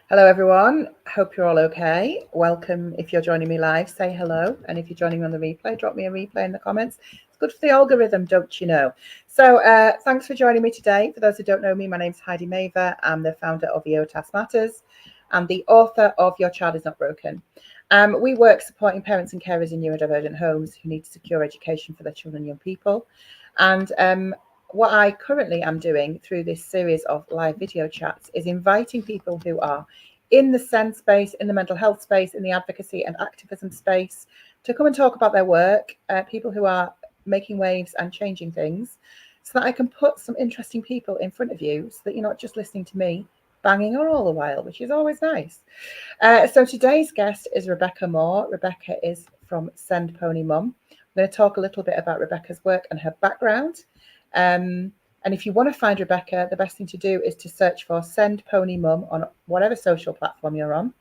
Hello, everyone. Hope you're all okay. Welcome. If you're joining me live, say hello. And if you're joining me on the replay, drop me a replay in the comments. It's good for the algorithm, don't you know? So thanks for joining me today. For those who don't know me, my name's Heidi Mavir. I'm the founder of EOTAS Matters and the author of Your Child Is Not Broken. We work supporting parents and carers in neurodivergent homes who need to secure education for their children and young people. And what I currently am doing through this series of live video chats is inviting people who are in the SEND space, in the mental health space, in the advocacy and activism space, to come and talk about their work, people who are making waves and changing things, so that I can put some interesting people in front of you so that you're not just listening to me banging on all the while, which is always nice. So today's guest is Rebecca Moore. Rebecca is from Send Pony Mum. I'm going to talk a little bit about Rebecca's work and her background. And if you want to find Rebecca, the best thing to do is to search for Send Pony Mum on whatever social platform you're on.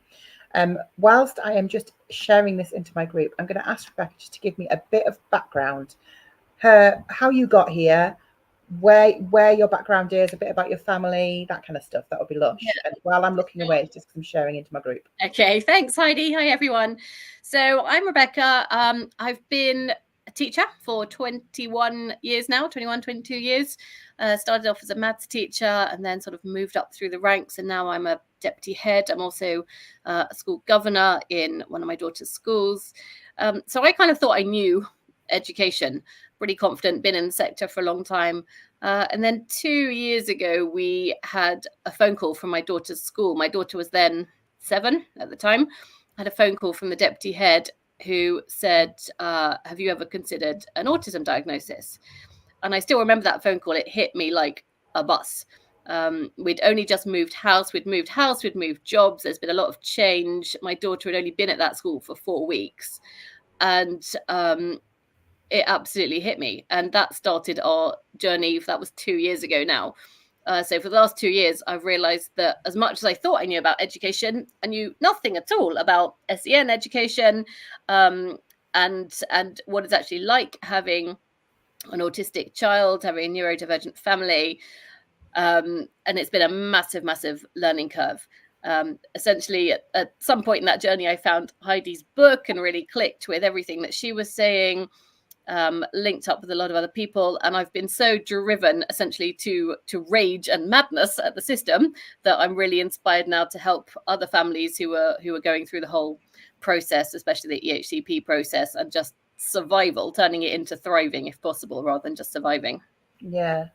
Whilst I am just sharing this into my group, I'm going to ask Rebecca just to give me a bit of background, how you got here, where your background is, a bit about your family, that kind of stuff. That would be lush. Yeah. And while I'm looking away, it's just I'm sharing into my group. Okay, thanks, Heidi. Hi, everyone. So I'm Rebecca. I've been a teacher for 21 years now, 22 years. Started off as a maths teacher and then sort of moved up through the ranks. And now I'm a deputy head. I'm also a school governor in one of my daughter's schools. So I kind of thought I knew education, pretty confident, been in the sector for a long time. And then 2 years ago, we had a phone call from my daughter's school. My daughter was then 7 at the time. I had a phone call from the deputy head who said, have you ever considered an autism diagnosis? And I still remember that phone call. It hit me like a bus. We'd only just moved house. We'd moved jobs. There's been a lot of change. My daughter had only been at that school for 4 weeks. And it absolutely hit me. And that started our journey. That was 2 years ago now. So for the last 2 years, I've realized that as much as I thought I knew about education, I knew nothing at all about SEN education and what it's actually like having an autistic child, having a neurodivergent family. And it's been a massive, massive learning curve. Essentially, at some point in that journey, I found Heidi's book and really clicked with everything that she was saying. Linked up with a lot of other people, and I've been so driven essentially to rage and madness at the system that I'm really inspired now to help other families who are going through the whole process, especially the EHCP process, and just survival, turning it into thriving if possible, rather than just surviving. Yeah,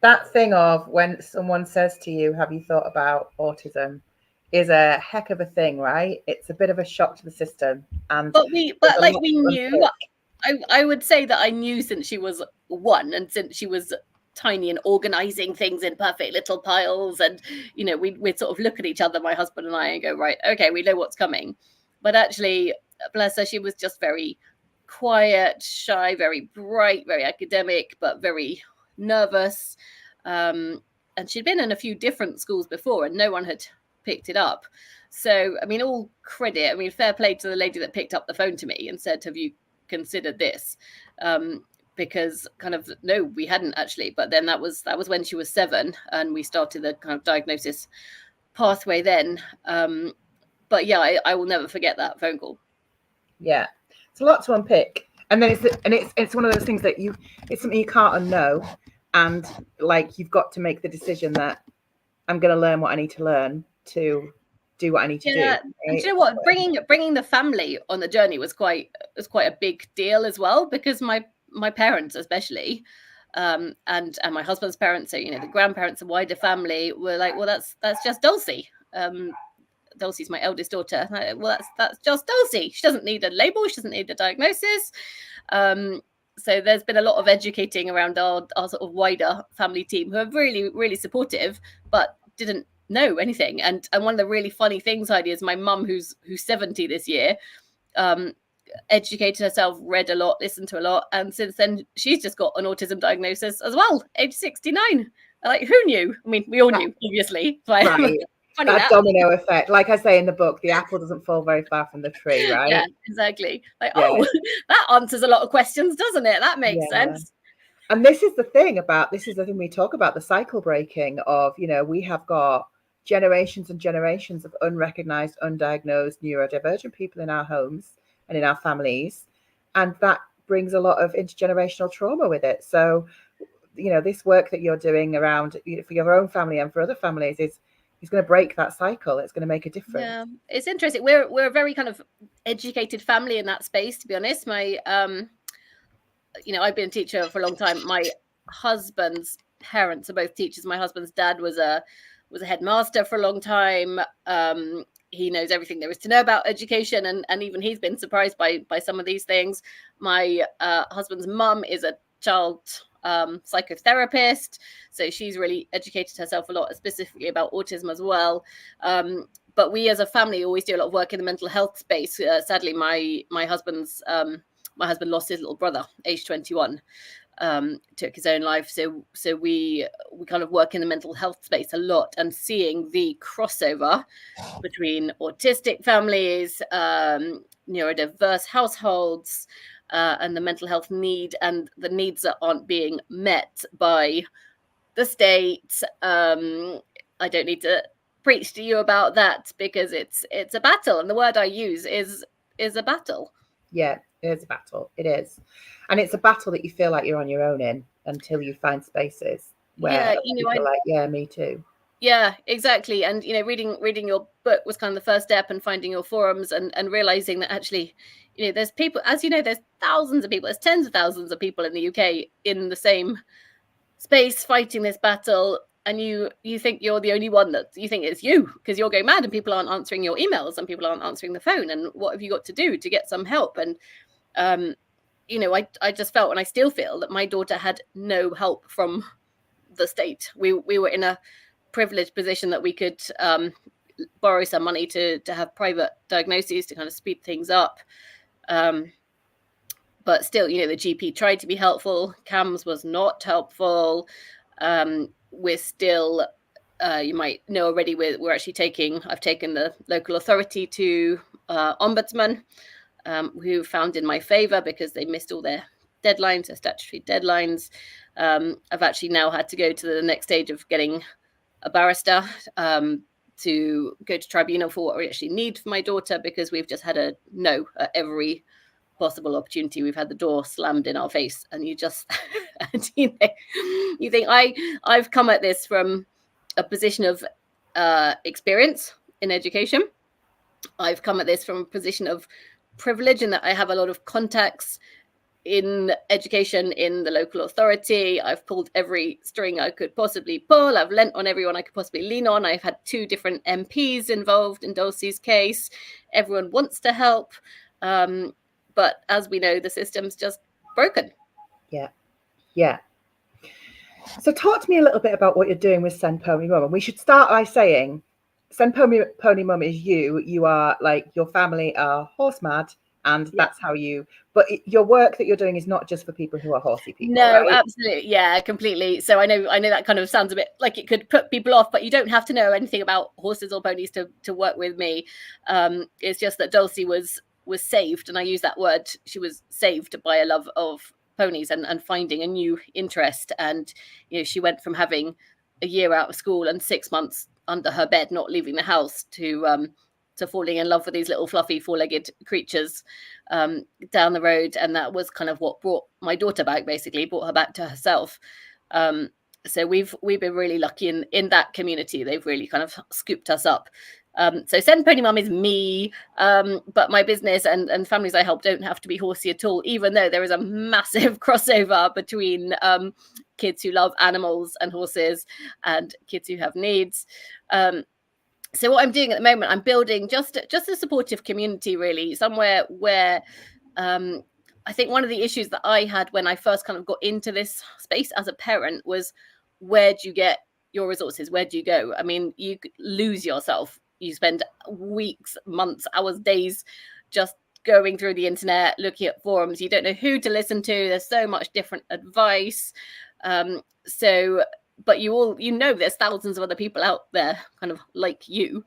that thing of when someone says to you, have you thought about autism, is a heck of a thing, right? It's a bit of a shock to the system. And we knew. I would say that I knew since she was 1 and since she was tiny and organizing things in perfect little piles. And, you know, we'd sort of look at each other, my husband and I, and go, right, okay, we know what's coming. But actually, bless her, she was just very quiet, shy, very bright, very academic, but very nervous. And she'd been in a few different schools before and no one had picked it up. So, I mean, all credit, fair play to the lady that picked up the phone to me and said, have you considered this? Because kind of no, we hadn't actually, but then that was when she was 7 and we started the kind of diagnosis pathway then. But yeah, I will never forget that phone call. Yeah, it's a lot to unpick, and then it's one of those things that it's something you can't unknow, and like you've got to make the decision that I'm going to learn what I need to learn to do what I need to do. Right? And you know what? Bringing the family on the journey was quite a big deal as well, because my parents especially, and my husband's parents, so you know the grandparents and wider family were like, well, that's just Dulcie. Dulcie's my eldest daughter. Well, that's just Dulcie. She doesn't need a label. She doesn't need a diagnosis. So there's been a lot of educating around our sort of wider family team who are really, really supportive, but didn't know anything. And one of the really funny things, Heidi, is my mum, who's 70 this year, educated herself, read a lot, listened to a lot, and since then she's just got an autism diagnosis as well, age 69. Like, who knew? I mean, we all knew, obviously. But right. That domino effect, like I say in the book, the apple doesn't fall very far from the tree, right? Yeah, exactly. Like, oh, that answers a lot of questions, doesn't it? That makes sense. And this is the thing we talk about, the cycle breaking of, you know, we have got generations and generations of unrecognized, undiagnosed neurodivergent people in our homes and in our families. And that brings a lot of intergenerational trauma with it. So, this work that you're doing around for your own family and for other families is going to break that cycle. It's going to make a difference. Yeah, it's interesting. We're a very kind of educated family in that space, to be honest. My I've been a teacher for a long time. My husband's parents are both teachers. My husband's dad was a headmaster for a long time. He knows everything there is to know about education, and even he's been surprised by some of these things. My husband's mum is a child psychotherapist, so she's really educated herself a lot, specifically about autism as well. But we as a family always do a lot of work in the mental health space. Sadly, my husband lost his little brother, age 21, took his own life. So we kind of work in the mental health space a lot, and seeing the crossover between autistic families, neurodiverse households, and the mental health need, and the needs that aren't being met by the state. I don't need to preach to you about that, because it's a battle, and the word I use is a battle. Yeah, it is a battle. It is. And it's a battle that you feel like you're on your own in, until you find spaces where people are like, yeah, me too. Yeah, exactly. And reading your book was kind of the first step, and finding your forums and realizing that actually, there's people, as there's thousands of people, there's tens of thousands of people in the UK in the same space fighting this battle, and you think you're the only one that you think it's you, because you're going mad and people aren't answering your emails and people aren't answering the phone, and what have you got to do to get some help? And I just felt, and I still feel, that my daughter had no help from the state. We were in a privileged position that we could borrow some money to have private diagnoses to kind of speed things up. But still, the GP tried to be helpful. CAMS was not helpful. We're still, you might know already, I've taken the local authority to Ombudsman, who found in my favour because they missed all their deadlines, their statutory deadlines. I've actually now had to go to the next stage of getting a barrister to go to tribunal for what we actually need for my daughter, because we've just had a no at every possible opportunity. We've had the door slammed in our face, and you just you think I've come at this from a position of experience in education. I've come at this from a position of privilege, in that I have a lot of contacts in education in the local authority. I've pulled every string I could possibly pull. I've lent on everyone I could possibly lean on. I've had 2 different MPs involved in Dulcie's case. Everyone wants to help, but as we know, the system's just broken. Yeah. So talk to me a little bit about what you're doing with Send Pony Mum. And we should start by saying Send Pony Mum is you are like, your family are horse mad, and that's how you, but your work that you're doing is not just for people who are horsey people. No, right? Absolutely. Yeah, completely. So I know that kind of sounds a bit like it could put people off, but you don't have to know anything about horses or ponies to work with me. It's just that Dulcie was saved, and I use that word. She was saved by a love of ponies and finding a new interest. And she went from having a year out of school and 6 months under her bed, not leaving the house, to falling in love with these little fluffy 4-legged creatures down the road. And that was kind of what brought my daughter back, basically brought her back to herself. So we've been really lucky in that community. They've really kind of scooped us up. So Send Pony Mum is me, but my business and families I help don't have to be horsey at all, even though there is a massive crossover between kids who love animals and horses and kids who have needs. So what I'm doing at the moment, I'm building just a supportive community, really, somewhere where I think one of the issues that I had when I first kind of got into this space as a parent was, where do you get your resources? Where do you go? I mean, you lose yourself. You spend weeks, months, hours, days just going through the internet, looking at forums. You don't know who to listen to. There's so much different advice. But there's thousands of other people out there kind of like you,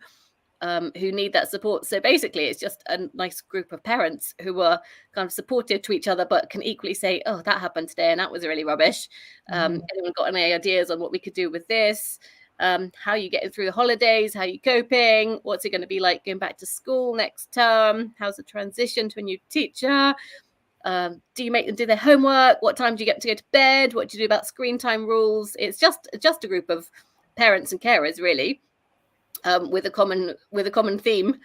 who need that support. So basically it's just a nice group of parents who are kind of supportive to each other, but can equally say, oh, that happened today and that was really rubbish. Anyone got any ideas on what we could do with this? how are you getting through the holidays? How are you coping? What's it going to be like going back to school next term? How's the transition to a new teacher? Do you make them do their homework? What time do you get to go to bed? What do you do about screen time rules? It's just a group of parents and carers, really, with a common theme,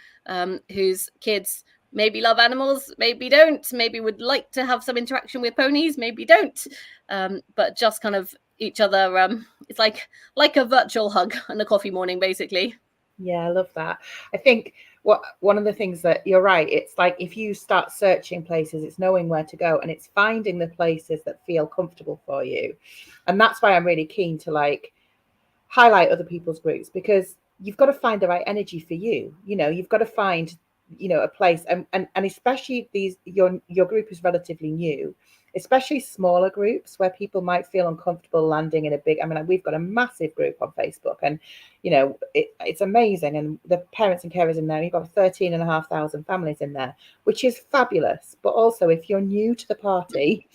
whose kids maybe love animals, maybe don't, maybe would like to have some interaction with ponies, maybe don't, but just kind of each other. It's like a virtual hug on a coffee morning, basically. Yeah, I love that. I think one of the things that you're right, it's like if you start searching places, it's knowing where to go, and it's finding the places that feel comfortable for you. And that's why I'm really keen to like highlight other people's groups, because you've got to find the right energy for you. You've got to find, a place, and especially your group is relatively new, especially smaller groups where people might feel uncomfortable landing in a big, we've got a massive group on Facebook, and it's amazing, and the parents and carers in there, you've got 13,500 families in there, which is fabulous. But also, if you're new to the party,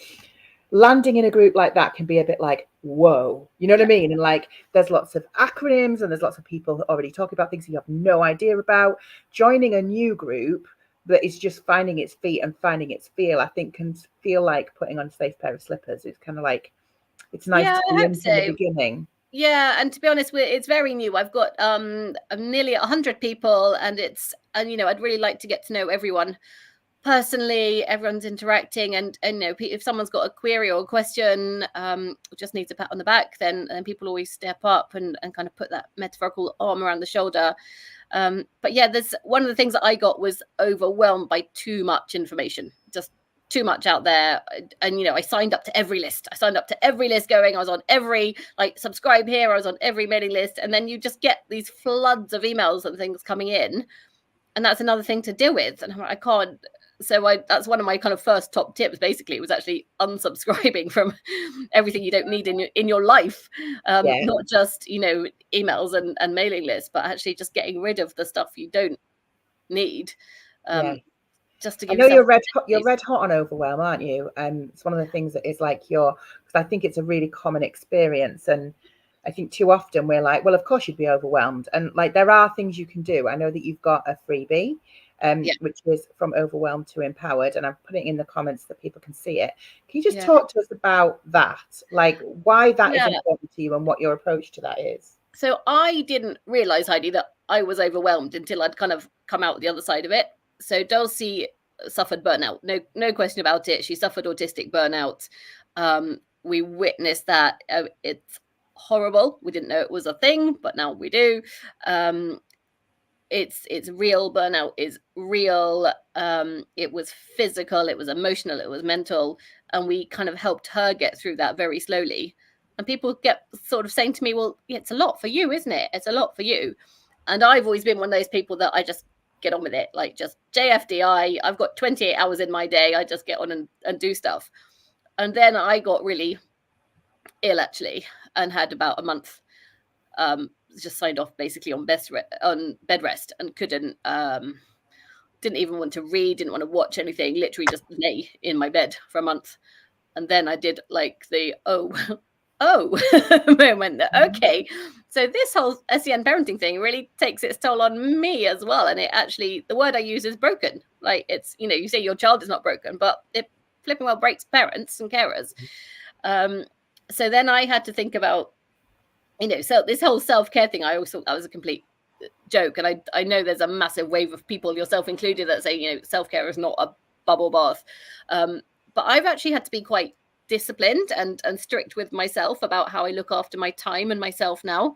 landing in a group like that can be a bit like, whoa, you know what I mean? And like, there's lots of acronyms, and there's lots of people already talking about things you have no idea about. Joining a new group that is just finding its feet and finding its feel, I think can feel like putting on a safe pair of slippers. It's kind of like, it's nice to be in from the beginning. Yeah, and to be honest, it's very new. I've got nearly 100 people, and I'd really like to get to know everyone personally. Everyone's interacting, and if someone's got a query or a question, just needs a pat on the back, then people always step up and kind of put that metaphorical arm around the shoulder. But yeah, there's one of the things that I got was overwhelmed by too much information, just too much out there. And I signed up to every list. Going, I was on every subscribe here, I was on every mailing list, and then you just get these floods of emails and things coming in, and that's another thing to deal with. And I'm like, I can't. So that's one of my kind of first top tips, basically, was actually unsubscribing from everything you don't need in your life. Not just, emails and mailing lists, but actually just getting rid of the stuff you don't need. Just to give I know you're red hot on overwhelm, aren't you? It's one of the things that is like because I think it's a really common experience. And I think too often we're like, well, of course you'd be overwhelmed. And like, there are things you can do. I know that you've got a freebie, which is From Overwhelmed to Empowered, and I'm putting it in the comments that people can see it. Can you just talk to us about that? Like, why that is important to you and what your approach to that is? So I didn't realize, Heidi, that I was overwhelmed until I'd kind of come out the other side of it. So Dulcie suffered burnout. No question about it. She suffered autistic burnout. We witnessed that. It's horrible. We didn't know it was a thing, but now we do. It's real. Burnout is real. It was physical, it was emotional, it was mental, and we kind of helped her get through that very slowly. And people get sort of saying to me, well, it's a lot for you, isn't it? It's a lot for you. And I've always been one of those people that I just get on with it, like just JFDI. I've got 28 hours in my day. I just get on and do stuff. And then I got really ill, actually, and had about a month, just signed off basically on bed rest, and didn't even want to read, didn't want to watch anything, literally just lay in my bed for a month. And then I did like the moment that, okay, so this whole SEN parenting thing really takes its toll on me as well. And it actually, the word I use is broken. Like, it's, you say your child is not broken, but it flipping well breaks parents and carers. So then I had to think about, so this whole self-care thing, I always thought that was a complete joke. And I know there's a massive wave of people, yourself included, that say, self-care is not a bubble bath. But I've actually had to be quite disciplined and strict with myself about how I look after my time and myself now.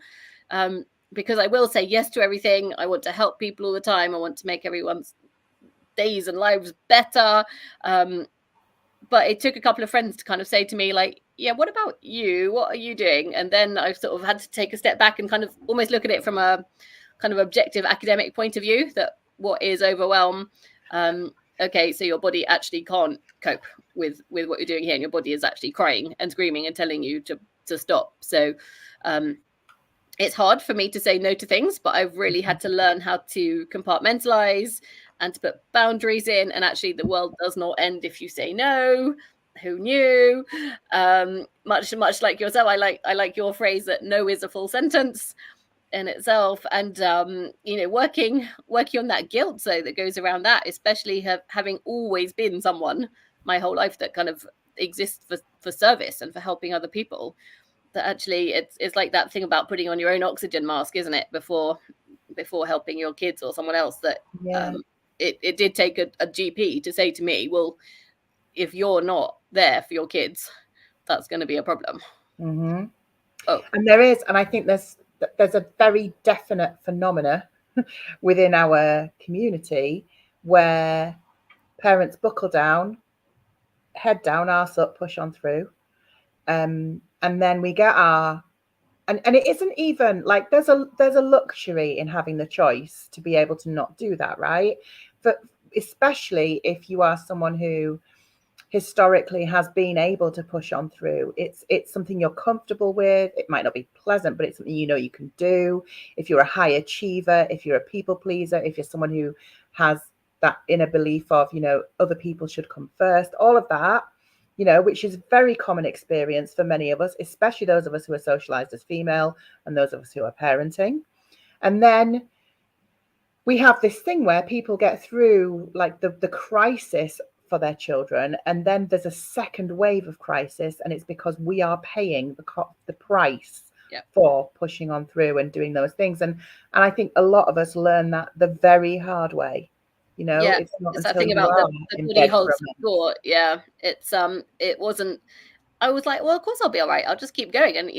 Because I will say yes to everything. I want to help people all the time. I want to make everyone's days and lives better. But it took a couple of friends to kind of say to me, like, yeah, what about you? What are you doing? And then I've sort of had to take a step back and kind of almost look at it from a kind of objective academic point of view, that what is overwhelm? Okay, so your body actually can't cope with what you're doing here, and your body is actually crying and screaming and telling you to stop. So it's hard for me to say no to things, but I've really had to learn how to compartmentalize and to put boundaries in. And actually, the world does not end if you say no. who knew? Much like yourself, I like your phrase that no is a full sentence in itself, and working on that guilt so that goes around that, especially having always been someone my whole life that kind of exists for service and for helping other people, that actually it's like that thing about putting on your own oxygen mask, isn't it, before helping your kids or someone else, that it did take a GP to say to me, well, if you're not there for your kids, that's going to be a problem. Mm-hmm. Oh, and there is, and I think there's a very definite phenomena within our community where parents buckle down, head down, arse up, push on through, and then we get our and it isn't even like there's a luxury in having the choice to be able to not do that, right? But especially if you are someone who historically has been able to push on through, it's something you're comfortable with. It might not be pleasant, but it's something you can do. If you're a high achiever, if you're a people pleaser, if you're someone who has that inner belief of other people should come first, all of that, which is very common experience for many of us, especially those of us who are socialized as female and those of us who are parenting. And then we have this thing where people get through like the crisis for their children, and then there's a second wave of crisis, and it's because we are paying the price for pushing on through and doing those things. And I think a lot of us learn that the very hard way. It's not it's until that thing about the body holds score. It wasn't. I was like, well, of course I'll be all right. I'll just keep going. And,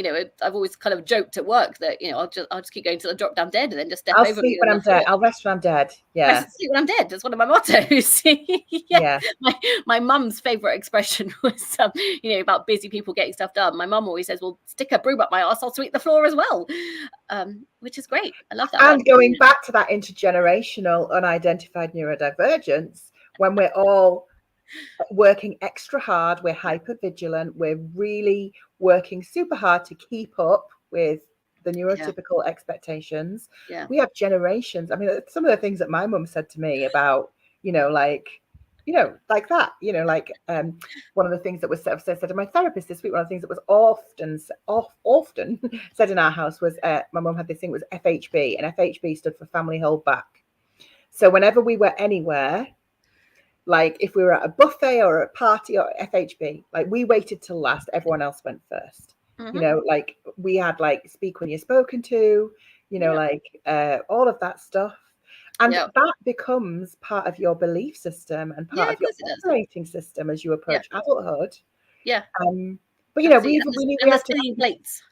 I've always kind of joked at work that, I'll just keep going till I drop down dead and then just step over. I'll sleep when I'm dead. I'll rest when I'm dead. Yeah. Sleep when I'm dead. That's one of my mottos. Yeah. My mum's favorite expression was, about busy people getting stuff done. My mum always says, well, stick a broom up my arse, I'll sweep the floor as well. Which is great. I love that. And going back to that intergenerational unidentified neurodivergence, when we're all working extra hard, we're hyper vigilant, we're really working super hard to keep up with the neurotypical expectations. We have generations. I mean, some of the things that my mum said to me about like that, one of the things that was said to my therapist this week, one of the things that was often said in our house was my mum had this thing, was FHB, and FHB stood for family hold back. So whenever we were anywhere, like if we were at a buffet or a party or FHB, like we waited till last, everyone else went first. Mm-hmm. Like we had like speak when you're spoken to, like all of that stuff. And that becomes part of your belief system and part of your operating system as you approach adulthood. Yeah. But we have spinning plates.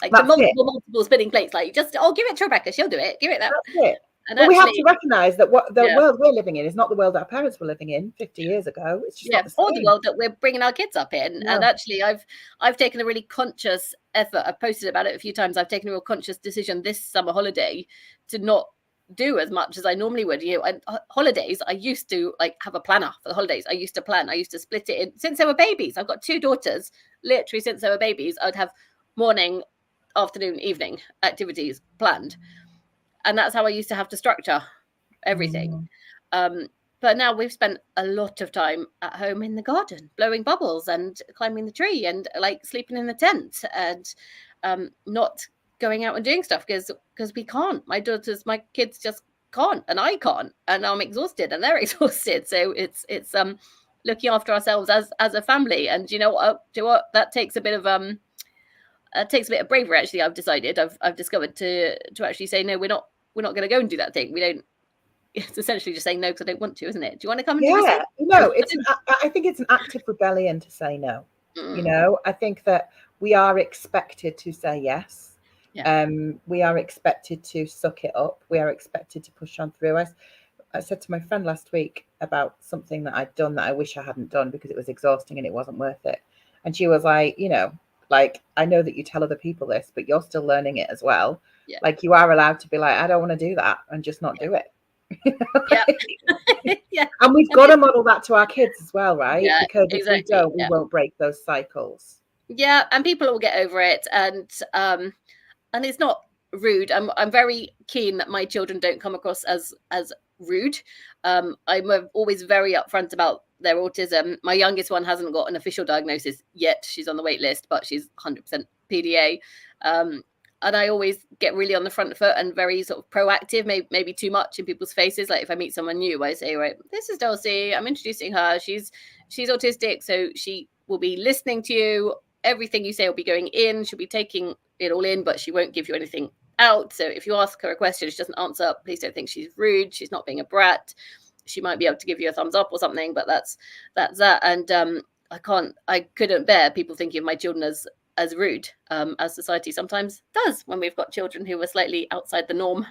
Like the multiple spinning plates, like just give it to Rebecca, she'll do it. Give it that. That's it. And we have to recognise that what the world we're living in is not the world that our parents were living in 50 years ago. It's just not the same. Or the world that we're bringing our kids up in. And actually, I've taken a really conscious effort. I've posted about it a few times. I've taken a real conscious decision this summer holiday to not do as much as I normally would. Holidays, I used to have a planner for the holidays. I used to plan. I used to split it in since they were babies. I've got 2 daughters. Literally, since they were babies, I'd have morning, afternoon, evening activities planned. And that's how I used to have to structure everything. But now we've spent a lot of time at home in the garden, blowing bubbles and climbing the tree and sleeping in the tent and not going out and doing stuff because we can't. My kids just can't, and I can't, and I'm exhausted and they're exhausted. So it's looking after ourselves as a family. And that takes a bit of bravery. Actually, I've decided, I've discovered to actually say no. We're not going to go and do that thing. We don't. It's essentially just saying no because I don't want to, isn't it? Do you want to come and do this thing? No. I think it's an active rebellion to say no. I think that we are expected to say yes. We are expected to suck it up. We are expected to push on through. I said to my friend last week about something that I'd done that I wish I hadn't done because it was exhausting and it wasn't worth it. And she was like, I know that you tell other people this, but you're still learning it as well. Yeah. Like you are allowed to be like, I don't want to do that, and just not do it. And we've got to model that to our kids as well, right? Because if we don't, we won't break those cycles. Yeah, and people will get over it, and it's not rude. I'm very keen that my children don't come across as rude. I'm always very upfront about their autism. My youngest one hasn't got an official diagnosis yet. She's on the wait list, but she's 100% PDA. And I always get really on the front foot and very sort of proactive, maybe too much in people's faces. Like if I meet someone new, I say, right, this is Dulcie. I'm introducing her. She's autistic, so she will be listening to you. Everything you say will be going in. She'll be taking it all in, but she won't give you anything out. So if you ask her a question, she doesn't answer, please don't think she's rude. She's not being a brat. She might be able to give you a thumbs up or something, but that's that. And I couldn't bear people thinking of my children as rude, as society sometimes does when we've got children who are slightly outside the norm.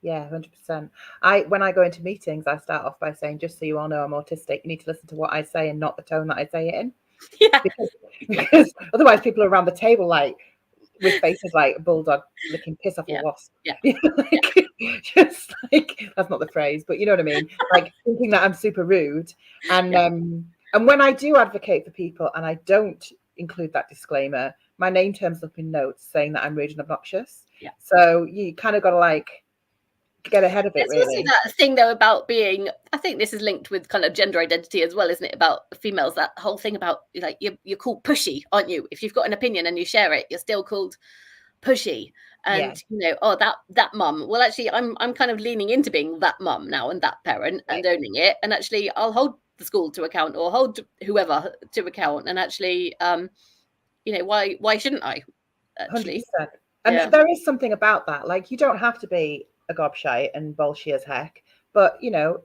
Yeah, 100%. When I go into meetings, I start off by saying, just so you all know, I'm autistic. You need to listen to what I say and not the tone that I say it in. Yeah. Because otherwise people are around the table like with faces like a bulldog licking piss off a wasp. Yeah. Just like, that's not the phrase, but you know what I mean? Like thinking that I'm super rude. And when I do advocate for people and I don't include that disclaimer, my name turns up in notes saying that I'm rude and obnoxious. Yeah. So you kind of got to like get ahead of it. It's also that thing though about being, I think this is linked with kind of gender identity as well, isn't it, about females, that whole thing about like you're called pushy, aren't you? If you've got an opinion and you share it, you're still called pushy. And you know, oh, that mum. Well, actually I'm kind of leaning into being that mum now and that parent and owning it, and actually I'll hold the school to account or hold whoever to account, and actually you know, why shouldn't I actually? 100%. And there is something about that, like you don't have to be a gobshite and bolshy as heck, but you know,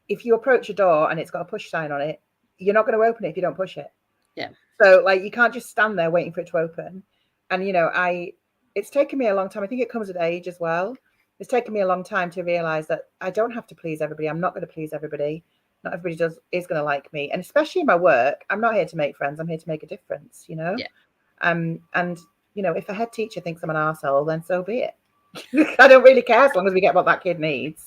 if you approach a door and it's got a push sign on it, you're not going to open it if you don't push it. Yeah. So like you can't just stand there waiting for it to open. And you know, it's taken me a long time. I think it comes with age as well. It's taken me a long time to realize that I don't have to please everybody. I'm not going to please everybody. Not everybody is going to like me. And especially in my work, I'm not here to make friends. I'm here to make a difference, you know? Yeah. And you know, if a head teacher thinks I'm an arsehole, then so be it. I don't really care as long as we get what that kid needs,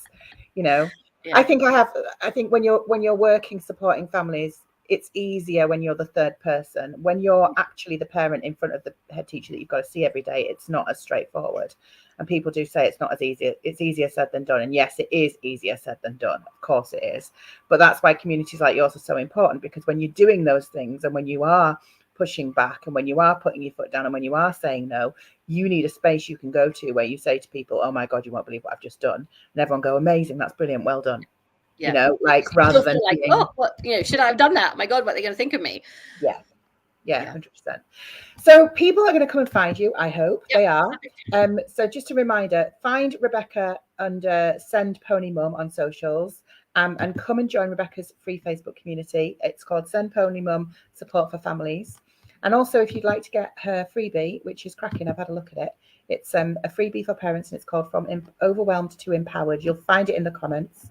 you know. Yeah. I think when you're working supporting families, it's easier when you're the third person. When you're actually the parent in front of the head teacher that you've got to see every day, it's not as straightforward. And people do say it's not as easy. It's easier said than done. And yes, it is easier said than done. Of course it is. But that's why communities like yours are so important, because when you're doing those things and when you are pushing back and when you are putting your foot down and when you are saying no, you need a space you can go to where you say to people, oh my God, you won't believe what I've just done. And everyone go, amazing, that's brilliant, well done. Yeah. You know, like rather than like, oh, what, you know, should I have done that? My God, what are they going to think of me? Yeah. 100%. So people are going to come and find you. I hope they are. So just a reminder, find Rebecca under Send Pony Mum on socials. And come and join Rebecca's free Facebook community. It's called Send Pony Mum Support for Families. And also, if you'd like to get her freebie, which is cracking, I've had a look at it. It's a freebie for parents, and it's called From Overwhelmed to Empowered. You'll find it in the comments.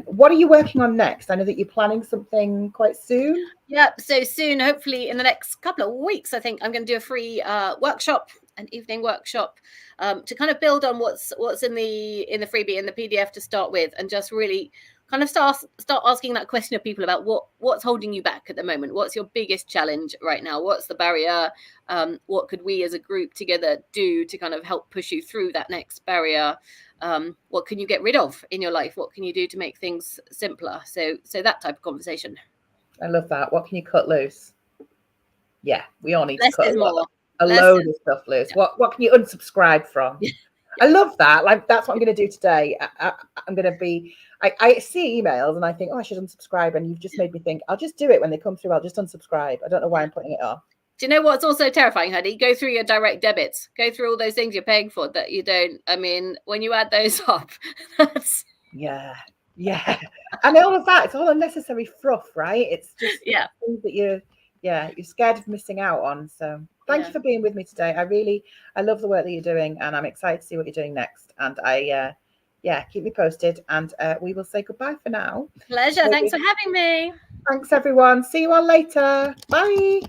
What are you working on next? I know that you're planning something quite soon. Yeah, so soon, hopefully in the next couple of weeks, I think I'm going to do a free workshop, an evening workshop, to kind of build on what's in the freebie and the PDF to start with, and just really kind of start asking that question of people about what's holding you back at the moment. What's your biggest challenge right now? What's the barrier? What could we as a group together do to kind of help push you through that next barrier? What can you get rid of in your life? What can you do to make things simpler? So that type of conversation. I love that. What can you cut loose? Yeah, we all need to cut a load of stuff loose. Yeah. What can you unsubscribe from? I love that. Like, that's what I'm going to do today. I'm going to be, I see emails and I think, oh, I should unsubscribe. And you've just made me think, I'll just do it when they come through. I'll just unsubscribe. I don't know why I'm putting it off. Do you know what's also terrifying, Heidi? Go through your direct debits. Go through all those things you're paying for that you don't. I mean, when you add those up, that's... Yeah. And all of that, it's all unnecessary fluff, right? It's just things that you're scared of missing out on. So thank you for being with me today. I love the work that you're doing, and I'm excited to see what you're doing next. And keep me posted, and we will say goodbye for now. Pleasure. Thanks for having me. Thanks, everyone. See you all later. Bye.